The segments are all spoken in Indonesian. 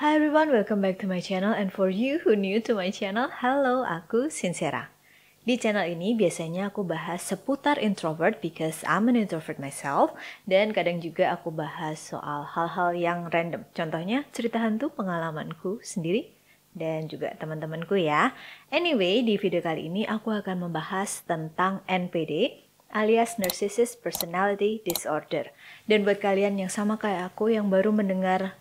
Hi everyone, welcome back to my channel. And for you who new to my channel, hello, aku Sincera. Di channel ini biasanya aku bahas seputar introvert because I'm an introvert myself. Dan kadang juga aku bahas soal hal-hal yang random. Contohnya cerita hantu pengalamanku sendiri dan juga teman-temanku ya. Anyway, di video kali ini aku akan membahas tentang NPD alias Narcissist Personality Disorder. Dan buat kalian yang sama kayak aku yang baru mendengar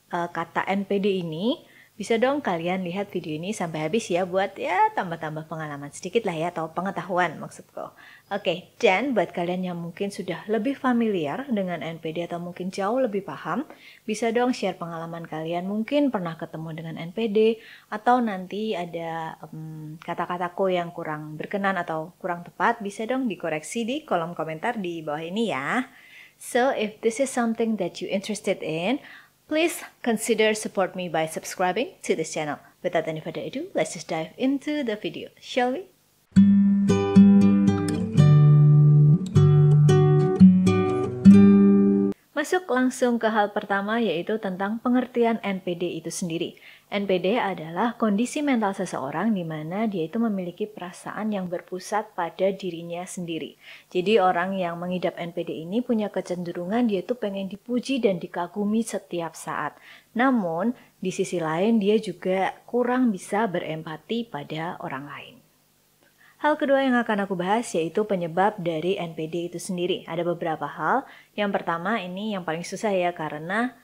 kata NPD ini, bisa dong kalian lihat video ini sampai habis ya buat ya tambah-tambah pengalaman sedikit lah ya, atau pengetahuan maksudku. Oke, dan buat kalian yang mungkin sudah lebih familiar dengan NPD atau mungkin jauh lebih paham, bisa dong share pengalaman kalian, mungkin pernah ketemu dengan NPD atau nanti ada kata-kataku yang kurang berkenan atau kurang tepat, bisa dong dikoreksi di kolom komentar di bawah ini ya. So if this is something that you interested in, please consider support me by subscribing to this channel. Without any further ado, let's just dive into the video, shall we? Masuk langsung ke hal pertama, yaitu tentang pengertian NPD itu sendiri. NPD adalah kondisi mental seseorang di mana dia itu memiliki perasaan yang berpusat pada dirinya sendiri. Jadi orang yang mengidap NPD ini punya kecenderungan dia itu pengen dipuji dan dikagumi setiap saat. Namun, di sisi lain dia juga kurang bisa berempati pada orang lain. Hal kedua yang akan aku bahas yaitu penyebab dari NPD itu sendiri. Ada beberapa hal. Yang pertama ini yang paling susah ya, karena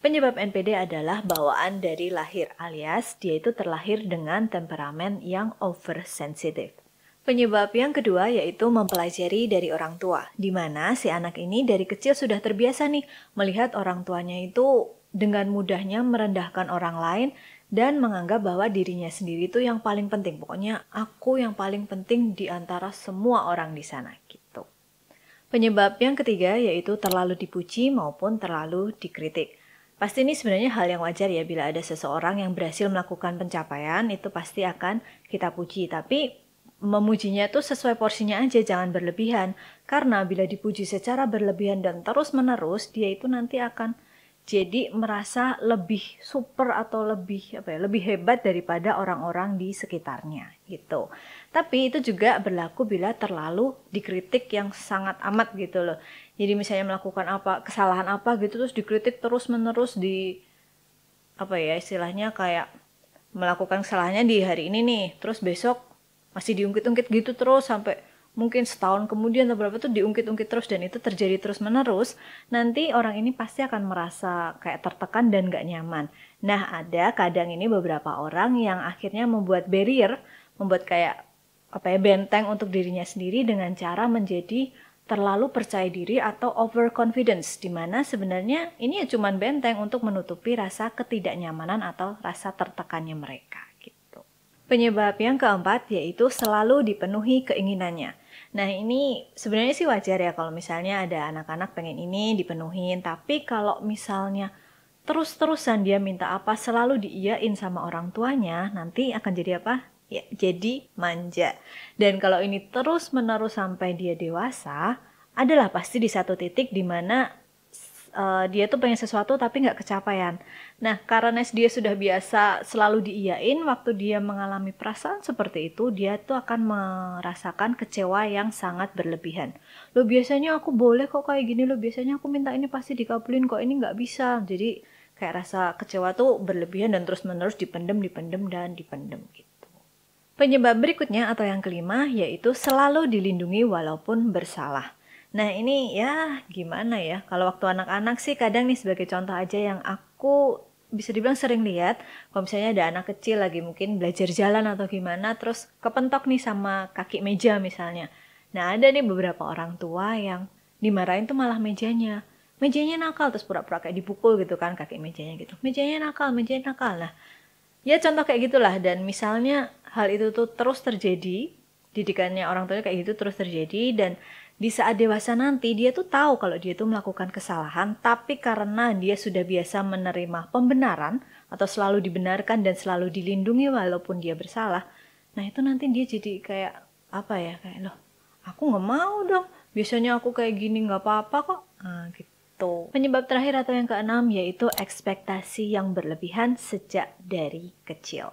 penyebab NPD adalah bawaan dari lahir, alias dia itu terlahir dengan temperamen yang oversensitif. Penyebab yang kedua yaitu mempelajari dari orang tua, di mana si anak ini dari kecil sudah terbiasa nih melihat orang tuanya itu dengan mudahnya merendahkan orang lain dan menganggap bahwa dirinya sendiri itu yang paling penting. Pokoknya aku yang paling penting di antara semua orang di sana gitu. Penyebab yang ketiga yaitu terlalu dipuji maupun terlalu dikritik. Pasti ini sebenarnya hal yang wajar ya, bila ada seseorang yang berhasil melakukan pencapaian itu pasti akan kita puji. Tapi memujinya tuh sesuai porsinya aja, jangan berlebihan. Karena bila dipuji secara berlebihan dan terus-menerus, dia itu nanti akan jadi merasa lebih super atau lebih hebat daripada orang-orang di sekitarnya gitu. Tapi itu juga berlaku bila terlalu dikritik yang sangat amat gitu loh. Jadi misalnya melakukan kesalahan apa gitu terus dikritik terus-menerus istilahnya kayak melakukan kesalahannya di hari ini nih, terus besok masih diungkit-ungkit gitu terus sampai mungkin setahun kemudian atau berapa tuh diungkit-ungkit terus, dan itu terjadi terus-menerus, nanti orang ini pasti akan merasa kayak tertekan dan gak nyaman. Nah, ada kadang ini beberapa orang yang akhirnya membuat barrier, membuat kayak benteng untuk dirinya sendiri dengan cara menjadi terlalu percaya diri atau overconfidence, di mana sebenarnya ini ya cuman benteng untuk menutupi rasa ketidaknyamanan atau rasa tertekannya mereka gitu. Penyebab yang keempat yaitu selalu dipenuhi keinginannya. Nah, ini sebenarnya sih wajar ya kalau misalnya ada anak-anak pengen ini dipenuhin, tapi kalau misalnya terus-terusan dia minta apa selalu diiyain sama orang tuanya, nanti akan jadi apa? Ya, jadi manja. Dan kalau ini terus-menerus sampai dia dewasa, adalah pasti di satu titik di mana dia tuh pengen sesuatu tapi nggak kecapaian. Nah, karena dia sudah biasa selalu diiyain, waktu dia mengalami perasaan seperti itu, dia tuh akan merasakan kecewa yang sangat berlebihan. Lo biasanya aku boleh kok kayak gini, lo biasanya aku minta ini pasti dikabulin, kok ini nggak bisa. Jadi kayak rasa kecewa tuh berlebihan dan terus-menerus dipendem gitu. Penyebab berikutnya atau yang kelima yaitu selalu dilindungi walaupun bersalah. Nah, ini ya gimana ya, kalau waktu anak-anak sih kadang nih sebagai contoh aja yang aku bisa dibilang sering lihat, kalau misalnya ada anak kecil lagi mungkin belajar jalan atau gimana, terus kepentok nih sama kaki meja misalnya. Nah, ada nih beberapa orang tua yang dimarahin tuh malah mejanya. Mejanya nakal, terus pura-pura kayak dipukul gitu kan kaki mejanya gitu. Mejanya nakal. Nah, ya contoh kayak gitulah. Dan misalnya hal itu tuh terus terjadi, didikannya orang tuanya kayak gitu terus terjadi, dan di saat dewasa nanti dia tuh tahu kalau dia tuh melakukan kesalahan, tapi karena dia sudah biasa menerima pembenaran atau selalu dibenarkan dan selalu dilindungi walaupun dia bersalah, nah itu nanti dia jadi kayak kayak loh, aku nggak mau dong, biasanya aku kayak gini nggak apa-apa kok, gitu. gitu. Penyebab terakhir atau yang keenam yaitu ekspektasi yang berlebihan sejak dari kecil.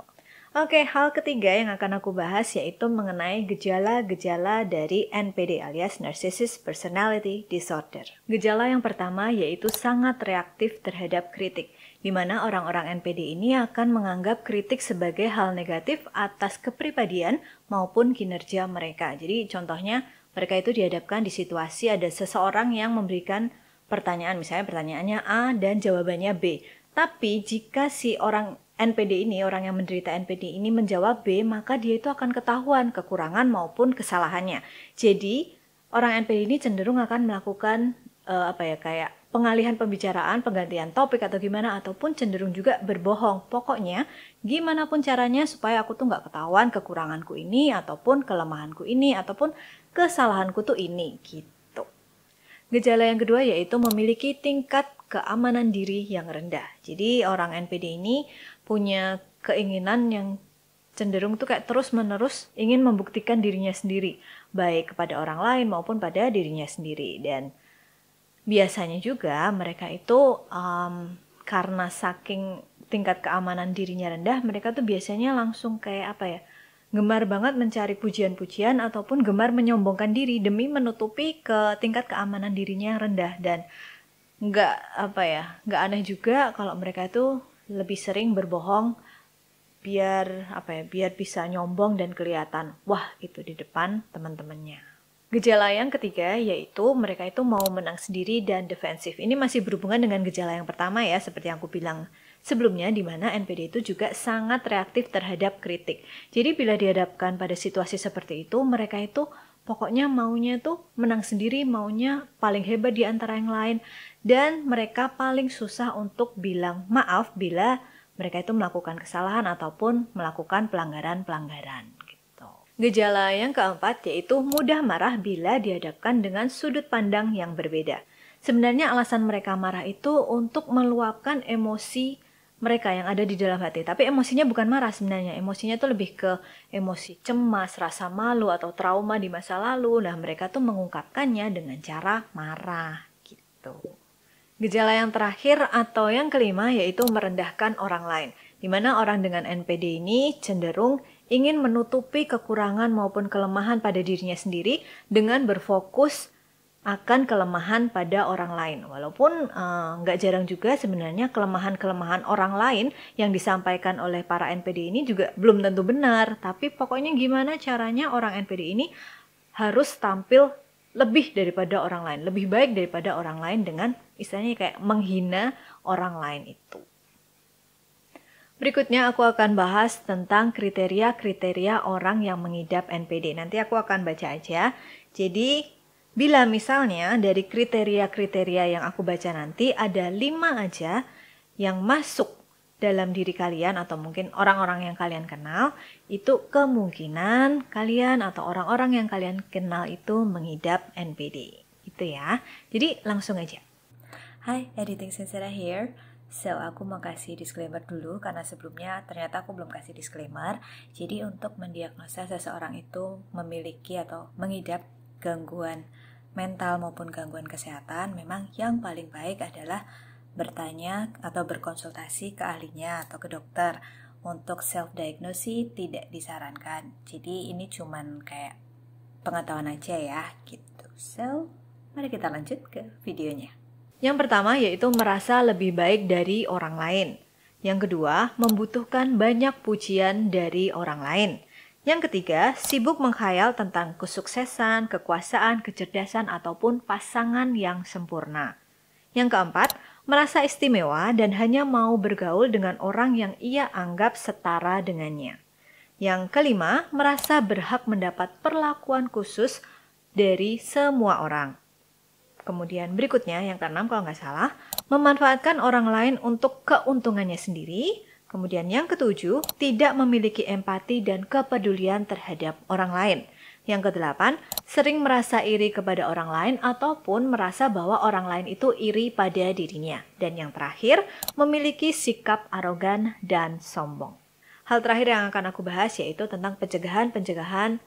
Oke, hal ketiga yang akan aku bahas yaitu mengenai gejala-gejala dari NPD alias Narcissist Personality Disorder. Gejala yang pertama yaitu sangat reaktif terhadap kritik, di mana orang-orang NPD ini akan menganggap kritik sebagai hal negatif atas kepribadian maupun kinerja mereka. Jadi contohnya mereka itu dihadapkan di situasi ada seseorang yang memberikan pertanyaan, misalnya pertanyaannya A dan jawabannya B. Tapi jika si orang NPD ini, orang yang menderita NPD ini menjawab B, maka dia itu akan ketahuan kekurangan maupun kesalahannya. Jadi, orang NPD ini cenderung akan melakukan kayak pengalihan pembicaraan, penggantian topik atau gimana, ataupun cenderung juga berbohong. Pokoknya, gimana pun caranya supaya aku tuh nggak ketahuan kekuranganku ini, ataupun kelemahanku ini, ataupun kesalahanku tuh ini, gitu. Gejala yang kedua yaitu memiliki tingkat keamanan diri yang rendah. Jadi orang NPD ini punya keinginan yang cenderung tuh kayak terus-menerus ingin membuktikan dirinya sendiri, baik kepada orang lain maupun pada dirinya sendiri. Dan biasanya juga mereka itu karena saking tingkat keamanan dirinya rendah, mereka tuh biasanya langsung kayak gemar banget mencari pujian-pujian ataupun gemar menyombongkan diri demi menutupi ke tingkat keamanan dirinya yang rendah. Dan nggak aneh juga kalau mereka itu lebih sering berbohong biar bisa nyombong dan kelihatan wah itu di depan teman-temannya. Gejala yang ketiga yaitu mereka itu mau menang sendiri dan defensif. Ini masih berhubungan dengan gejala yang pertama ya, seperti yang aku bilang sebelumnya, di mana NPD itu juga sangat reaktif terhadap kritik. Jadi bila dihadapkan pada situasi seperti itu, mereka itu pokoknya maunya tuh menang sendiri, maunya paling hebat di antara yang lain, dan mereka paling susah untuk bilang maaf bila mereka itu melakukan kesalahan ataupun melakukan pelanggaran-pelanggaran. Gitu. Gejala yang keempat yaitu mudah marah bila dihadapkan dengan sudut pandang yang berbeda. Sebenarnya alasan mereka marah itu untuk meluapkan emosi mereka yang ada di dalam hati. Tapi emosinya bukan marah sebenarnya. Emosinya tuh lebih ke emosi cemas, rasa malu, atau trauma di masa lalu. Nah, mereka tuh mengungkapkannya dengan cara marah gitu. Gejala yang terakhir atau yang kelima yaitu merendahkan orang lain. Di mana orang dengan NPD ini cenderung ingin menutupi kekurangan maupun kelemahan pada dirinya sendiri dengan berfokus akan kelemahan pada orang lain. Walaupun nggak jarang juga sebenarnya kelemahan-kelemahan orang lain yang disampaikan oleh para NPD ini juga belum tentu benar. Tapi pokoknya gimana caranya orang NPD ini harus tampil lebih daripada orang lain, lebih baik daripada orang lain dengan istilahnya kayak menghina orang lain itu. Berikutnya aku akan bahas tentang kriteria-kriteria orang yang mengidap NPD. Nanti aku akan baca aja. Jadi bila misalnya dari kriteria-kriteria yang aku baca nanti ada 5 aja yang masuk dalam diri kalian atau mungkin orang-orang yang kalian kenal, itu kemungkinan kalian atau orang-orang yang kalian kenal itu mengidap NPD. Gitu ya. Jadi langsung aja. Hai, Editing Sincera here. So, aku mau kasih disclaimer dulu karena sebelumnya ternyata aku belum kasih disclaimer. Jadi untuk mendiagnosa seseorang itu memiliki atau mengidap gangguan mental maupun gangguan kesehatan, memang yang paling baik adalah bertanya atau berkonsultasi ke ahlinya atau ke dokter. Untuk self-diagnosis tidak disarankan. Jadi ini cuman kayak pengetahuan aja ya gitu. So, mari kita lanjut ke videonya. Yang pertama yaitu merasa lebih baik dari orang lain. Yang kedua, membutuhkan banyak pujian dari orang lain. Yang ketiga, sibuk menghayal tentang kesuksesan, kekuasaan, kecerdasan, ataupun pasangan yang sempurna. Yang keempat, merasa istimewa dan hanya mau bergaul dengan orang yang ia anggap setara dengannya. Yang kelima, merasa berhak mendapat perlakuan khusus dari semua orang. Kemudian berikutnya, yang keenam kalau nggak salah, memanfaatkan orang lain untuk keuntungannya sendiri. Kemudian yang ketujuh, tidak memiliki empati dan kepedulian terhadap orang lain. Yang kedelapan, sering merasa iri kepada orang lain ataupun merasa bahwa orang lain itu iri pada dirinya. Dan yang terakhir, memiliki sikap arogan dan sombong. Hal terakhir yang akan aku bahas yaitu tentang pencegahan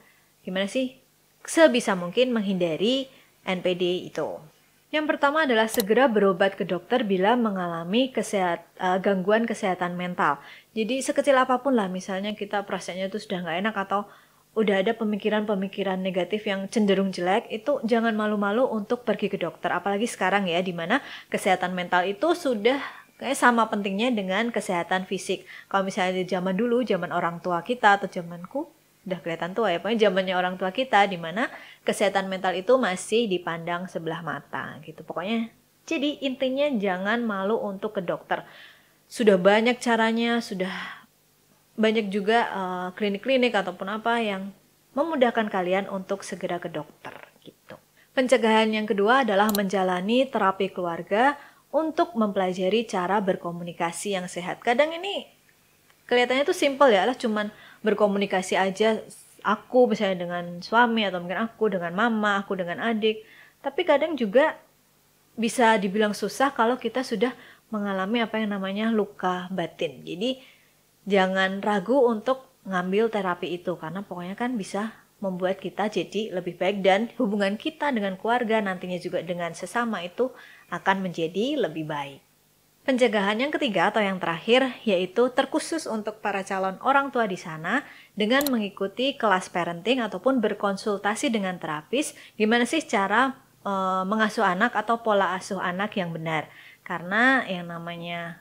gimana sih sebisa mungkin menghindari NPD itu. Yang pertama adalah segera berobat ke dokter bila mengalami gangguan kesehatan mental. Jadi sekecil apapun lah, misalnya kita perasaannya itu sudah nggak enak atau udah ada pemikiran-pemikiran negatif yang cenderung jelek, itu jangan malu-malu untuk pergi ke dokter. Apalagi sekarang ya, dimana kesehatan mental itu sudah kayak sama pentingnya dengan kesehatan fisik. Kalau misalnya di zaman dulu, zaman orang tua kita atau zamanku, udah kelihatan tua ya, pokoknya zamannya orang tua kita, dimana kesehatan mental itu masih dipandang sebelah mata gitu. Pokoknya, jadi intinya jangan malu untuk ke dokter. Sudah banyak caranya, sudah banyak juga klinik-klinik ataupun apa yang memudahkan kalian untuk segera ke dokter gitu. Pencegahan yang kedua adalah menjalani terapi keluarga untuk mempelajari cara berkomunikasi yang sehat. Kadang ini kelihatannya tuh simple ya, lah cuman berkomunikasi aja, aku misalnya dengan suami atau mungkin aku dengan mama, aku dengan adik. Tapi kadang juga bisa dibilang susah kalau kita sudah mengalami apa yang namanya luka batin. Jadi jangan ragu untuk ngambil terapi itu, karena pokoknya kan bisa membuat kita jadi lebih baik dan hubungan kita dengan keluarga nantinya juga dengan sesama itu akan menjadi lebih baik. Pencegahan yang ketiga atau yang terakhir yaitu terkhusus untuk para calon orang tua di sana dengan mengikuti kelas parenting ataupun berkonsultasi dengan terapis gimana sih cara mengasuh anak atau pola asuh anak yang benar. Karena yang namanya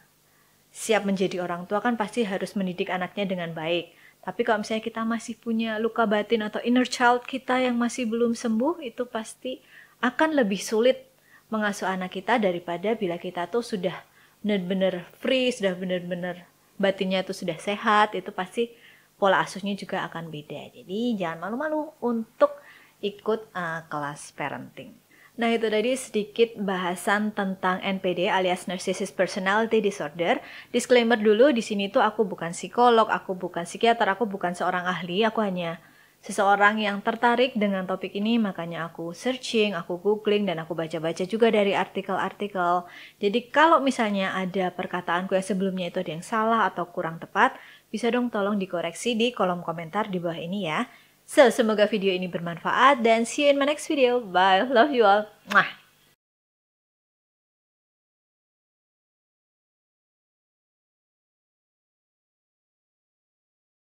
siap menjadi orang tua kan pasti harus mendidik anaknya dengan baik. Tapi kalau misalnya kita masih punya luka batin atau inner child kita yang masih belum sembuh, itu pasti akan lebih sulit mengasuh anak kita daripada bila kita tuh sudah benar-benar free, sudah benar-benar batinnya itu sudah sehat, itu pasti pola asuhnya juga akan beda. Jadi jangan malu-malu untuk ikut kelas parenting. Nah, itu tadi sedikit bahasan tentang NPD alias Narcissist Personality Disorder. Disclaimer dulu, di sini tuh aku bukan psikolog, aku bukan psikiater, aku bukan seorang ahli, aku hanya seseorang yang tertarik dengan topik ini, makanya aku searching, aku googling, dan aku baca-baca juga dari artikel-artikel. Jadi kalau misalnya ada perkataanku yang sebelumnya itu ada yang salah atau kurang tepat, bisa dong tolong dikoreksi di kolom komentar di bawah ini ya. So, semoga video ini bermanfaat dan see you in my next video. Bye, love you all. Mwah.